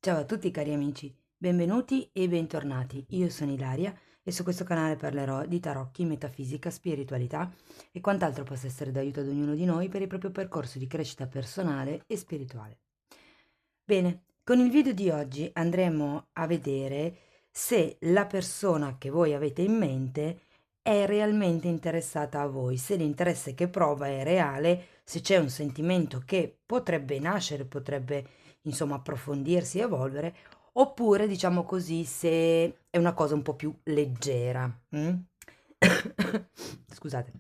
Ciao a tutti cari amici, benvenuti e bentornati. Io sono Ilaria e su questo canale parlerò di tarocchi, metafisica, spiritualità e quant'altro possa essere d'aiuto ad ognuno di noi per il proprio percorso di crescita personale e spirituale. Bene, con il video di oggi andremo a vedere se la persona che voi avete in mente è realmente interessata a voi, se l'interesse che prova è reale, se c'è un sentimento che potrebbe nascere, potrebbe insomma approfondirsi e evolvere, oppure diciamo così se è una cosa un po' più leggera. Scusate.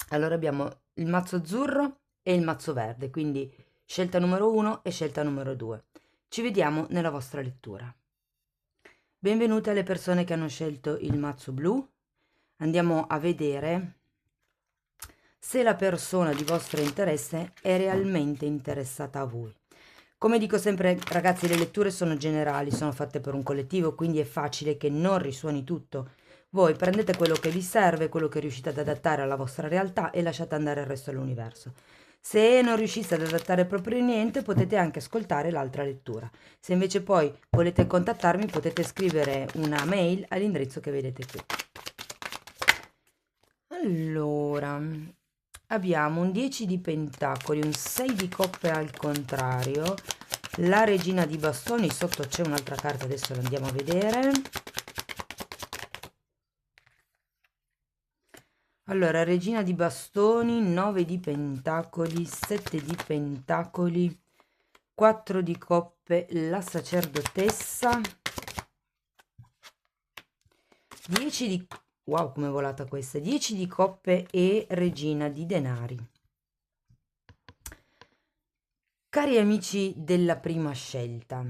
Allora abbiamo il mazzo azzurro e il mazzo verde, quindi scelta numero 1 e scelta numero 2. Ci vediamo nella vostra lettura. Benvenute alle persone che hanno scelto il mazzo blu. Andiamo a vedere se la persona di vostro interesse è realmente interessata a voi. Come dico sempre, ragazzi, le letture sono generali, sono fatte per un collettivo, quindi è facile che non risuoni tutto. Voi prendete quello che vi serve, quello che riuscite ad adattare alla vostra realtà e lasciate andare il resto all'universo. Se non riuscite ad adattare proprio niente, potete anche ascoltare l'altra lettura. Se invece poi volete contattarmi, potete scrivere una mail all'indirizzo che vedete qui. Allora, abbiamo un 10 di pentacoli, un 6 di coppe al contrario, la regina di bastoni, sotto c'è un'altra carta, adesso la andiamo a vedere. Allora, regina di bastoni, 9 di pentacoli, 7 di pentacoli, 4 di coppe, la sacerdotessa, 10 di... Wow, come è volata questa! 10 di coppe e regina di denari. Cari amici della prima scelta,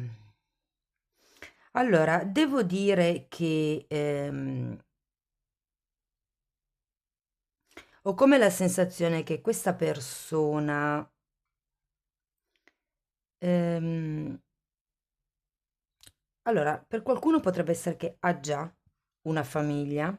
allora devo dire che ho come la sensazione che questa persona ehm, allora, per qualcuno potrebbe essere che ha già una famiglia,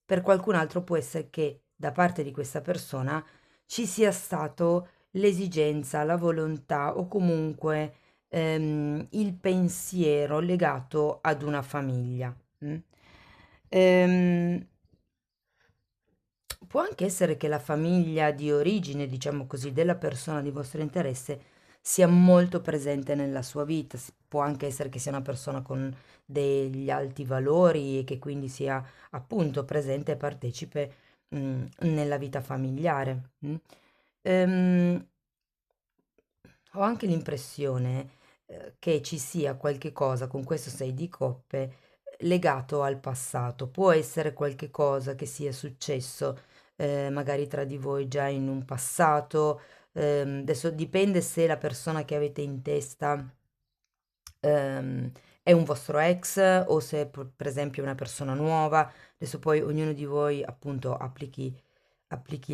per qualcun altro può essere che da parte di questa persona ci sia stato l'esigenza, la volontà o comunque il pensiero legato ad una famiglia. Mm? Ehm, Può anche essere che la famiglia di origine, diciamo così, della persona di vostro interesse sia molto presente nella sua vita. Può anche essere che sia una persona con degli alti valori e che quindi sia appunto presente e partecipe, nella vita familiare. Ehm, Ho anche l'impressione, che ci sia qualche cosa con questo 6 di coppe legato al passato. Può essere qualche cosa che sia successo, magari tra di voi già in un passato. Adesso dipende se la persona che avete in testa, è un vostro ex o se per esempio è una persona nuova. Adesso poi ognuno di voi appunto applichi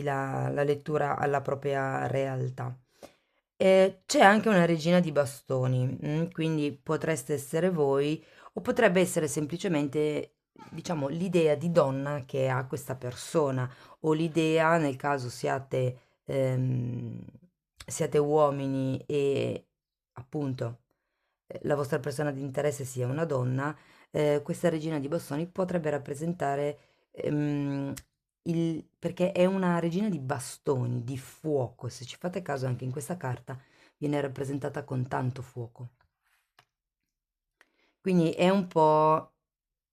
la lettura alla propria realtà. C'è anche una regina di bastoni, quindi potreste essere voi o potrebbe essere semplicemente, diciamo, l'idea di donna che ha questa persona o l'idea, nel caso siate uomini e appunto la vostra persona di interesse sia una donna, questa regina di bastoni potrebbe rappresentare perché è una regina di bastoni, di fuoco. Se ci fate caso anche in questa carta viene rappresentata con tanto fuoco. Quindi è un po'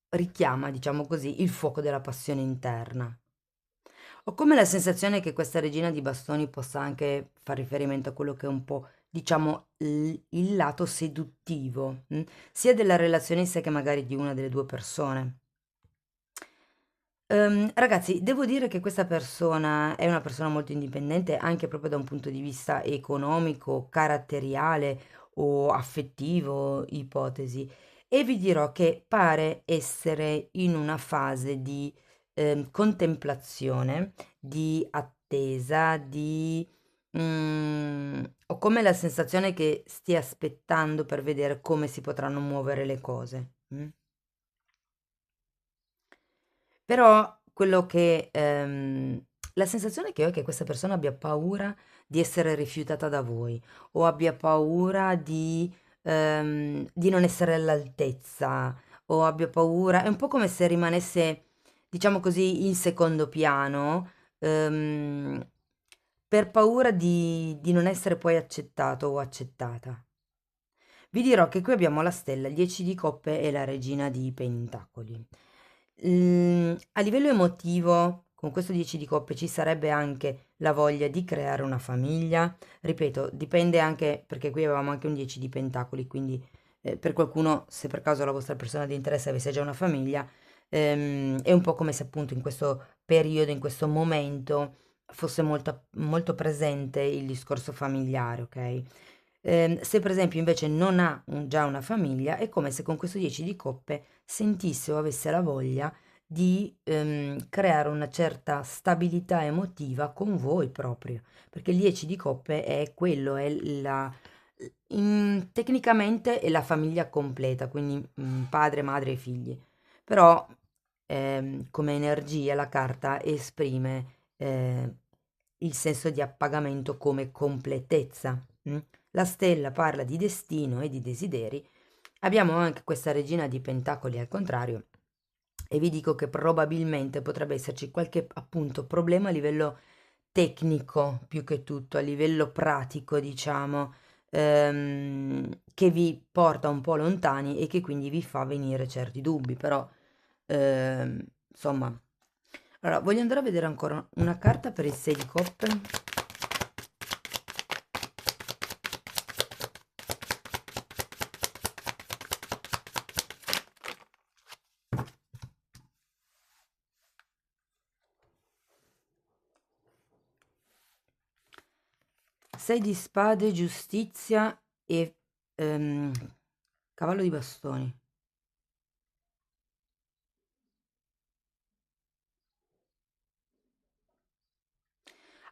richiama, diciamo così, il fuoco della passione interna. Ho come la sensazione che questa regina di bastoni possa anche far riferimento a quello che è un po', diciamo, il lato seduttivo, sia della relazione in sé che magari di una delle due persone. Ragazzi, devo dire che questa persona è una persona molto indipendente anche proprio da un punto di vista economico, caratteriale o affettivo, ipotesi. E vi dirò che pare essere in una fase di contemplazione, di attesa, ho come la sensazione che stia aspettando per vedere come si potranno muovere le cose. Però quello che la sensazione che ho è che questa persona abbia paura di essere rifiutata da voi o abbia paura di, di non essere all'altezza o abbia paura, è un po' come se rimanesse, diciamo così, in secondo piano, ehm, per paura di non essere poi accettato o accettata. Vi dirò che qui abbiamo la stella, il 10 di coppe e la regina di pentacoli. A livello emotivo, con questo 10 di coppe ci sarebbe anche la voglia di creare una famiglia. Ripeto, dipende anche perché qui avevamo anche un 10 di pentacoli, quindi per qualcuno, se per caso la vostra persona di interesse avesse già una famiglia, è un po' come se appunto in questo periodo, in questo momento, fosse molto presente il discorso familiare, ok? Se per esempio invece non ha già una famiglia, è come se con questo 10 di coppe sentisse o avesse la voglia di creare una certa stabilità emotiva con voi proprio, perché il 10 di coppe è quello, è tecnicamente è la famiglia completa, quindi padre, madre e figli, però come energia la carta esprime il senso di appagamento come completezza. La stella parla di destino e di desideri. Abbiamo anche questa regina di pentacoli al contrario e vi dico che probabilmente potrebbe esserci qualche appunto problema a livello tecnico più che tutto, a livello pratico, diciamo, che vi porta un po' lontani e che quindi vi fa venire certi dubbi, però insomma. Allora, voglio andare a vedere ancora una carta per il 6 di coppe. 6 di spade, giustizia e cavallo di bastoni.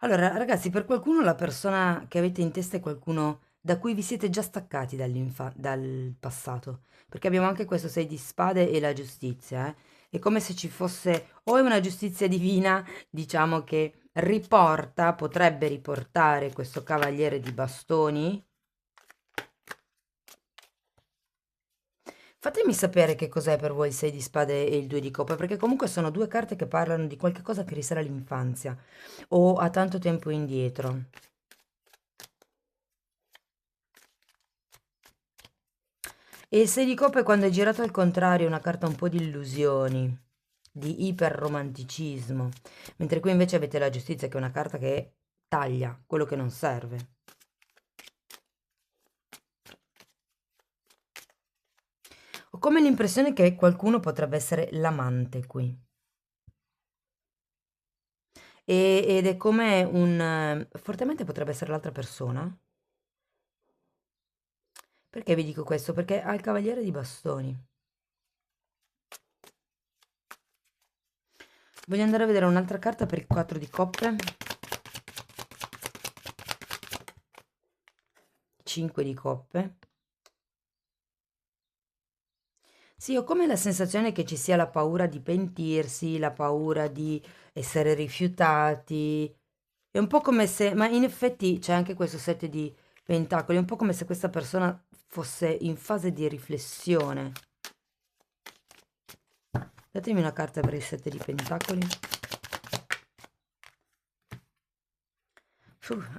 Allora, ragazzi, per qualcuno la persona che avete in testa è qualcuno da cui vi siete già staccati dal passato, perché abbiamo anche questo 6 di spade e la giustizia, eh. È come se ci fosse o è una giustizia divina, diciamo che riporta, potrebbe riportare questo cavaliere di bastoni. Fatemi sapere che cos'è per voi il 6 di spade e il 2 di coppe, perché comunque sono due carte che parlano di qualche cosa che risale all'infanzia o a tanto tempo indietro. E il 6 di coppe quando è girato al contrario è una carta un po' di illusioni, di iperromanticismo, mentre qui invece avete la giustizia che è una carta che taglia quello che non serve. Ho come l'impressione che qualcuno potrebbe essere l'amante qui. Ed è come fortemente potrebbe essere l'altra persona. Perché vi dico questo? Perché ha il cavaliere di bastoni. Voglio andare a vedere un'altra carta per il 4 di coppe. 5 di coppe. Sì, ho come la sensazione che ci sia la paura di pentirsi, la paura di essere rifiutati. È un po' come se, ma in effetti c'è anche questo 7 di pentacoli, è un po' come se questa persona fosse in fase di riflessione. Datemi una carta per il 7 di pentacoli.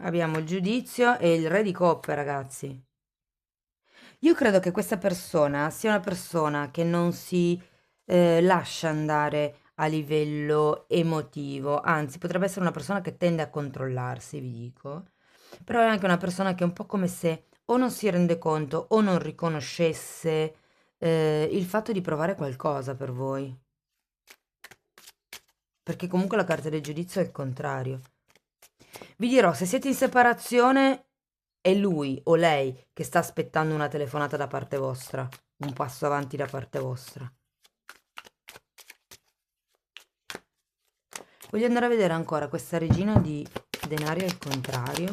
Abbiamo il giudizio e il re di coppe, ragazzi. Io credo che questa persona sia una persona che non si lascia andare a livello emotivo, anzi potrebbe essere una persona che tende a controllarsi, vi dico, però è anche una persona che è un po' come se o non si rende conto o non riconoscesse il fatto di provare qualcosa per voi, perché comunque la carta del giudizio è il contrario. Vi dirò, se siete in separazione, è lui o lei che sta aspettando una telefonata da parte vostra, un passo avanti da parte vostra. Voglio andare a vedere ancora questa regina di denari al contrario.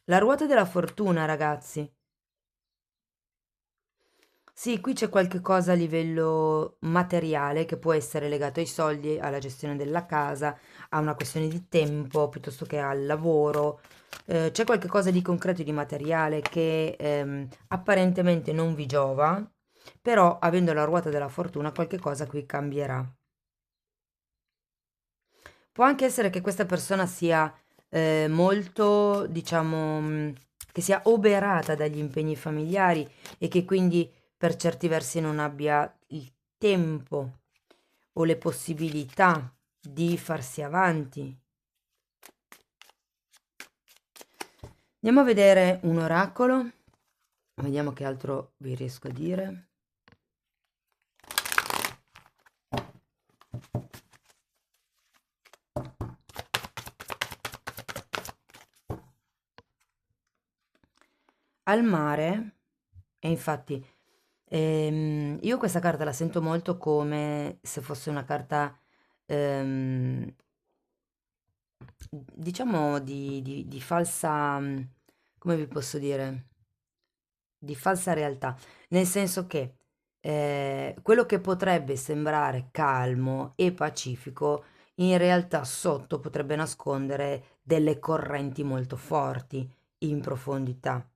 La ruota della fortuna, ragazzi. Sì, qui c'è qualche cosa a livello materiale che può essere legato ai soldi, alla gestione della casa, a una questione di tempo piuttosto che al lavoro. C'è qualche cosa di concreto e di materiale che apparentemente non vi giova, però avendo la ruota della fortuna qualche cosa qui cambierà. Può anche essere che questa persona sia molto, diciamo, che sia oberata dagli impegni familiari e che quindi per certi versi non abbia il tempo o le possibilità di farsi avanti. Andiamo a vedere un oracolo, vediamo che altro vi riesco a dire. Al mare, e infatti io questa carta la sento molto come se fosse una carta, diciamo di falsa, come vi posso dire, di falsa realtà, nel senso che quello che potrebbe sembrare calmo e pacifico, in realtà sotto potrebbe nascondere delle correnti molto forti in profondità.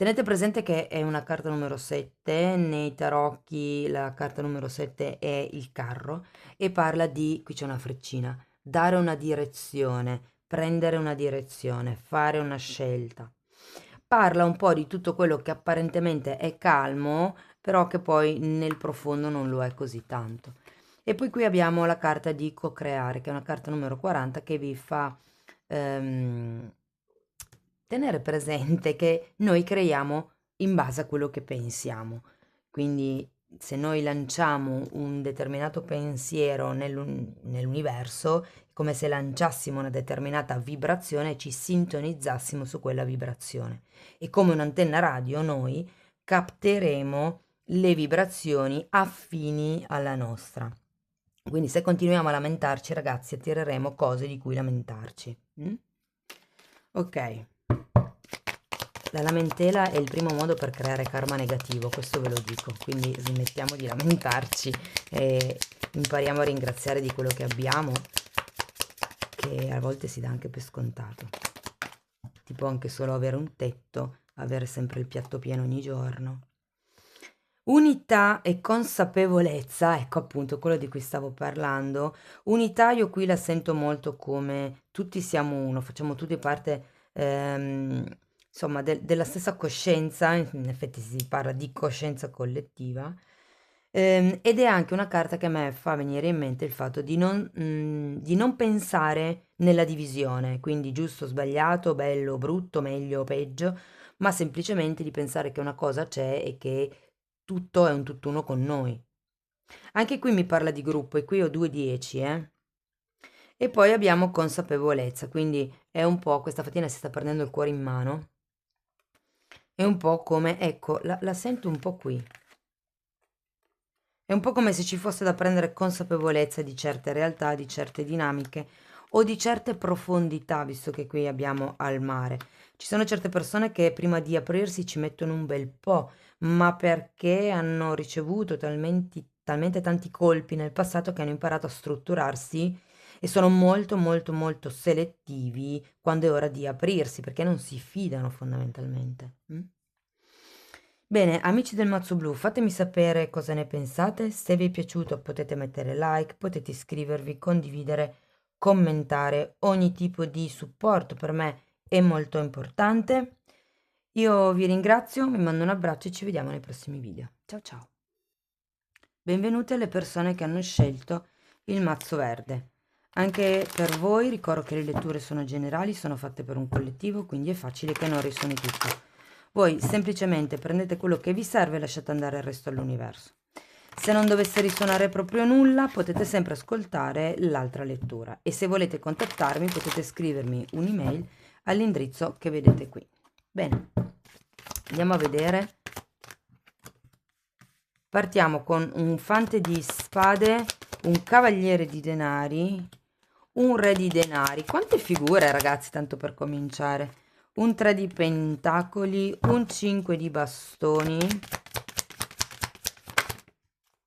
Tenete presente che è una carta numero 7, nei tarocchi la carta numero 7 è il carro e parla di, qui c'è una freccina, dare una direzione, prendere una direzione, fare una scelta. Parla un po' di tutto quello che apparentemente è calmo, però che poi nel profondo non lo è così tanto. E poi qui abbiamo la carta di co-creare, che è una carta numero 40 che vi fa ehm, tenere presente che noi creiamo in base a quello che pensiamo. Quindi se noi lanciamo un determinato pensiero nell'universo, è come se lanciassimo una determinata vibrazione e ci sintonizzassimo su quella vibrazione. E come un'antenna radio noi capteremo le vibrazioni affini alla nostra. Quindi se continuiamo a lamentarci, ragazzi, attireremo cose di cui lamentarci. Ok. La lamentela è il primo modo per creare karma negativo, questo ve lo dico, quindi smettiamo di lamentarci e impariamo a ringraziare di quello che abbiamo, che a volte si dà anche per scontato. Tipo anche solo avere un tetto, avere sempre il piatto pieno ogni giorno. Unità e consapevolezza, ecco appunto quello di cui stavo parlando. Unità io qui la sento molto come tutti siamo uno, facciamo tutti parte, insomma, della stessa coscienza, in effetti si parla di coscienza collettiva, ed è anche una carta che a me fa venire in mente il fatto di non pensare nella divisione, quindi giusto, sbagliato, bello, brutto, meglio, peggio, ma semplicemente di pensare che una cosa c'è e che tutto è un tutt'uno con noi. Anche qui mi parla di gruppo e qui ho 2 10, eh. E poi abbiamo consapevolezza, quindi è un po', questa fatina si sta prendendo il cuore in mano, è un po' come, ecco, la sento un po' qui. È un po' come se ci fosse da prendere consapevolezza di certe realtà, di certe dinamiche o di certe profondità, visto che qui abbiamo al mare. Ci sono certe persone che prima di aprirsi ci mettono un bel po', ma perché hanno ricevuto talmente tanti colpi nel passato che hanno imparato a strutturarsi e sono molto molto molto selettivi quando è ora di aprirsi, perché non si fidano fondamentalmente. Bene, amici del Mazzo Blu, fatemi sapere cosa ne pensate. Se vi è piaciuto potete mettere like, potete iscrivervi, condividere, commentare. Ogni tipo di supporto per me è molto importante. Io vi ringrazio, vi mando un abbraccio e ci vediamo nei prossimi video. Ciao ciao! Benvenute alle persone che hanno scelto il mazzo verde. Anche per voi ricordo che le letture sono generali, sono fatte per un collettivo, quindi è facile che non risuoni tutto. Voi semplicemente prendete quello che vi serve e lasciate andare il resto all'universo. Se non dovesse risuonare proprio nulla, potete sempre ascoltare l'altra lettura e se volete contattarmi potete scrivermi un'email all'indirizzo che vedete qui. Bene, andiamo a vedere. Partiamo con un fante di spade, un cavaliere di denari, un re di denari. Quante figure, ragazzi, tanto per cominciare. Un 3 di pentacoli, un 5 di bastoni,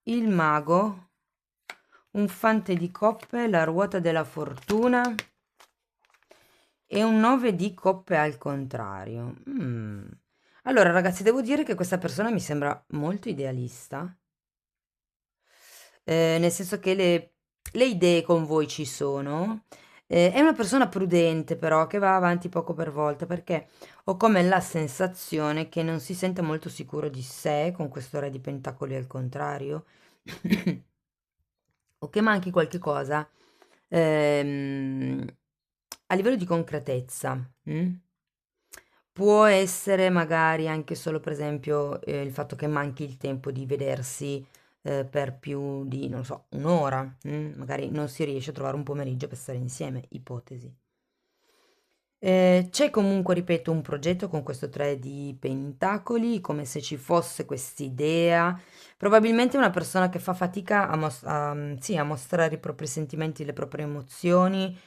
il mago, un fante di coppe, la ruota della fortuna e un 9 di coppe al contrario. Allora, ragazzi, devo dire che questa persona mi sembra molto idealista, nel senso che le idee con voi ci sono. È una persona prudente, però, che va avanti poco per volta, perché ho come la sensazione che non si sente molto sicuro di sé con questo re di pentacoli al contrario, o che manchi qualche cosa ehm, a livello di concretezza. Può essere magari anche solo, per esempio, il fatto che manchi il tempo di vedersi per più di, non lo so, un'ora. Magari non si riesce a trovare un pomeriggio per stare insieme, ipotesi. C'è comunque, ripeto, un progetto con questo 3 di pentacoli, come se ci fosse quest'idea. Probabilmente è una persona che fa fatica sì, a mostrare i propri sentimenti, le proprie emozioni,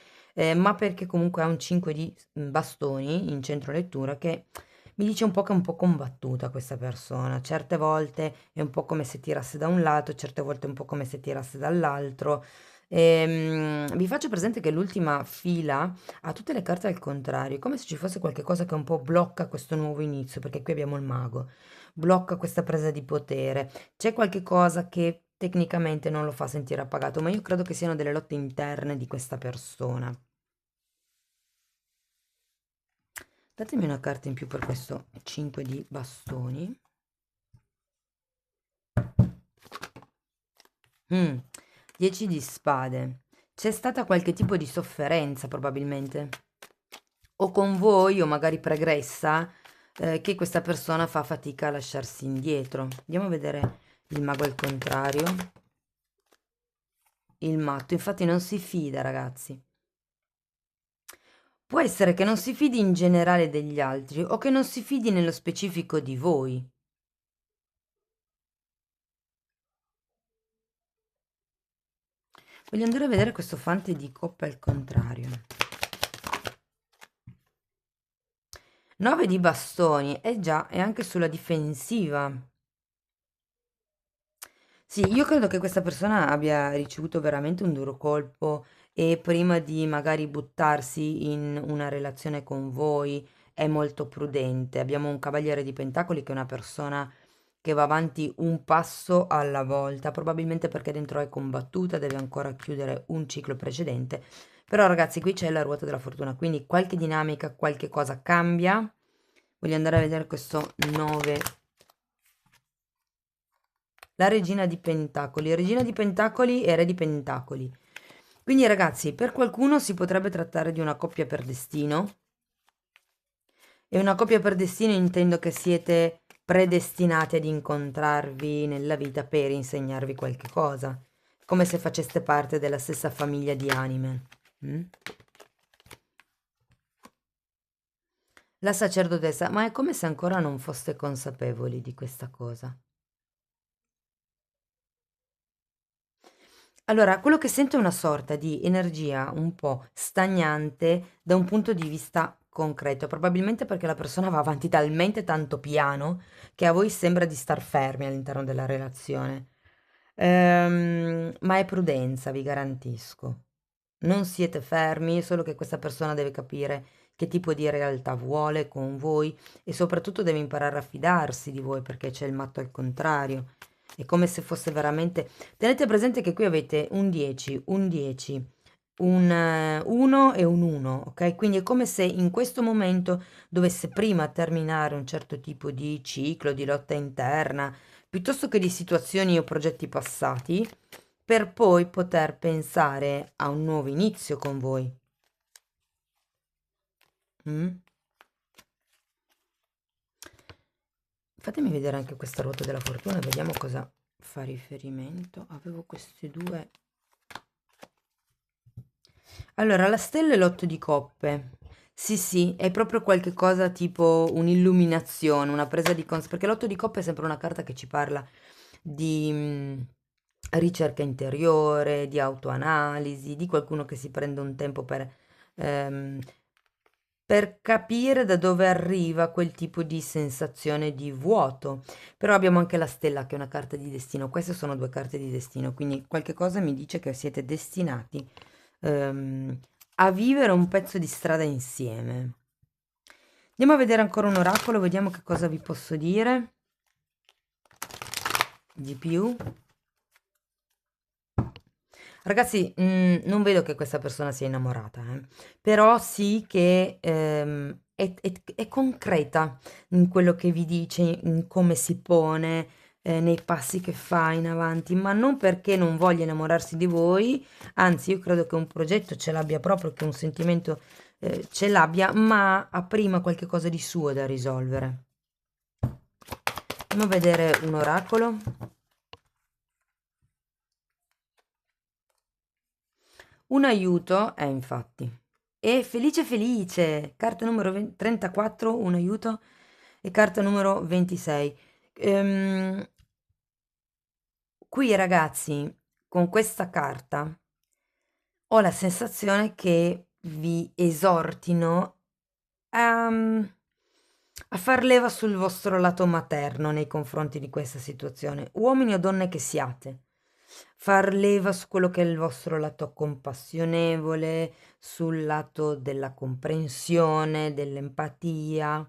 ma perché comunque ha un 5 di bastoni in centro lettura che mi dice un po' che è un po' combattuta questa persona. Certe volte è un po' come se tirasse da un lato, certe volte è un po' come se tirasse dall'altro. Vi faccio presente che l'ultima fila ha tutte le carte al contrario, come se ci fosse qualche cosa che un po' blocca questo nuovo inizio, perché qui abbiamo il mago, blocca questa presa di potere. C'è qualche cosa che tecnicamente non lo fa sentire appagato, ma io credo che siano delle lotte interne di questa persona. Datemi una carta in più per questo 5 di bastoni. 10 di spade. C'è stata qualche tipo di sofferenza probabilmente. O con voi, o magari pregressa, che questa persona fa fatica a lasciarsi indietro. Andiamo a vedere il mago al contrario. Il matto, infatti non si fida, ragazzi. Può essere che non si fidi in generale degli altri o che non si fidi nello specifico di voi. Voglio andare a vedere questo fante di coppe al contrario. 9 di bastoni, già, è anche sulla difensiva. Sì, io credo che questa persona abbia ricevuto veramente un duro colpo e prima di magari buttarsi in una relazione con voi è molto prudente. Abbiamo un cavaliere di pentacoli che è una persona che va avanti un passo alla volta, probabilmente perché dentro è combattuta, deve ancora chiudere un ciclo precedente. Però ragazzi, qui c'è la ruota della fortuna, quindi qualche dinamica, qualche cosa cambia. Voglio andare a vedere questo 9. La regina di pentacoli, regina di pentacoli e re di pentacoli. Quindi ragazzi, per qualcuno si potrebbe trattare di una coppia per destino. E una coppia per destino intendo che siete predestinati ad incontrarvi nella vita per insegnarvi qualche cosa, come se faceste parte della stessa famiglia di anime. La sacerdotessa, ma è come se ancora non foste consapevoli di questa cosa. Allora, quello che sento è una sorta di energia un po' stagnante da un punto di vista concreto, probabilmente perché la persona va avanti talmente tanto piano che a voi sembra di star fermi all'interno della relazione. Ma è prudenza, vi garantisco. Non siete fermi, solo che questa persona deve capire che tipo di realtà vuole con voi e soprattutto deve imparare a fidarsi di voi perché c'è il matto al contrario. È come se fosse veramente. Tenete presente che qui avete un 10, un 10, un 1 e un 1, ok? Quindi è come se in questo momento dovesse prima terminare un certo tipo di ciclo, di lotta interna, piuttosto che di situazioni o progetti passati, per poi poter pensare a un nuovo inizio con voi. Mm? Fatemi vedere anche questa ruota della fortuna, vediamo cosa fa riferimento. Avevo questi due. Allora, la stella è l'otto di coppe. Sì, sì, è proprio qualche cosa tipo un'illuminazione, una presa di consapevolezza, perché l'otto di coppe è sempre una carta che ci parla di ricerca interiore, di autoanalisi, di qualcuno che si prende un tempo per ehm, per capire da dove arriva quel tipo di sensazione di vuoto. Però abbiamo anche la stella che è una carta di destino. Queste sono due carte di destino, quindi qualche cosa mi dice che siete destinati a vivere un pezzo di strada insieme. Andiamo a vedere ancora un oracolo, vediamo che cosa vi posso dire di più. Ragazzi, non vedo che questa persona sia innamorata, però sì che è concreta in quello che vi dice, in come si pone, nei passi che fa in avanti, ma non perché non voglia innamorarsi di voi, anzi io credo che un progetto ce l'abbia proprio, che un sentimento ce l'abbia, ma ha prima qualche cosa di suo da risolvere. Andiamo a vedere un oracolo. Un aiuto, infatti. E felice felice, carta numero 34, un aiuto, e carta numero 26. Qui ragazzi, con questa carta ho la sensazione che vi esortino a far leva sul vostro lato materno nei confronti di questa situazione, uomini o donne che siate. Far leva su quello che è il vostro lato compassionevole, sul lato della comprensione, dell'empatia,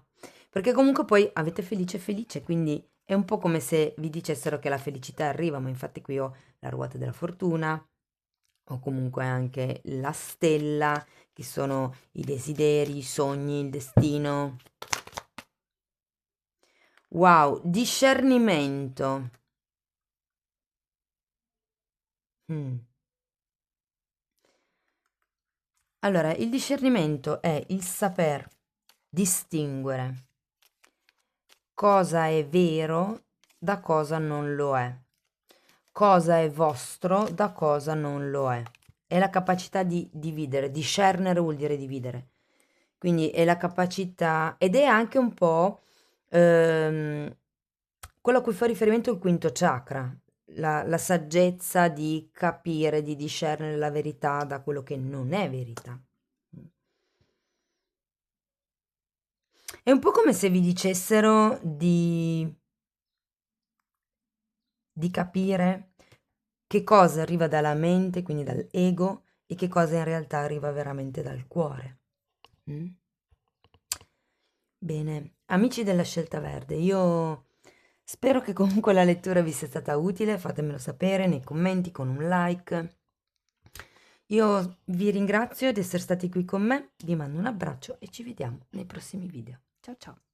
perché comunque poi avete felice felice, quindi è un po' come se vi dicessero che la felicità arriva, ma infatti qui ho la ruota della fortuna, o comunque anche la stella, che sono i desideri, i sogni, il destino. Wow, discernimento. Mm. Allora, il discernimento è il saper distinguere cosa è vero da cosa non lo è, cosa è vostro da cosa non lo è. È la capacità di dividere, discernere vuol dire dividere. Quindi è la capacità, ed è anche un po' quello a cui fa riferimento il quinto chakra, la saggezza di capire, di discernere la verità da quello che non è verità. È un po' come se vi dicessero di capire che cosa arriva dalla mente, quindi dall'ego, e che cosa in realtà arriva veramente dal cuore. Mm? Bene, amici della Scelta Verde, io spero che comunque la lettura vi sia stata utile, fatemelo sapere nei commenti con un like. Io vi ringrazio di essere stati qui con me, vi mando un abbraccio e ci vediamo nei prossimi video. Ciao ciao!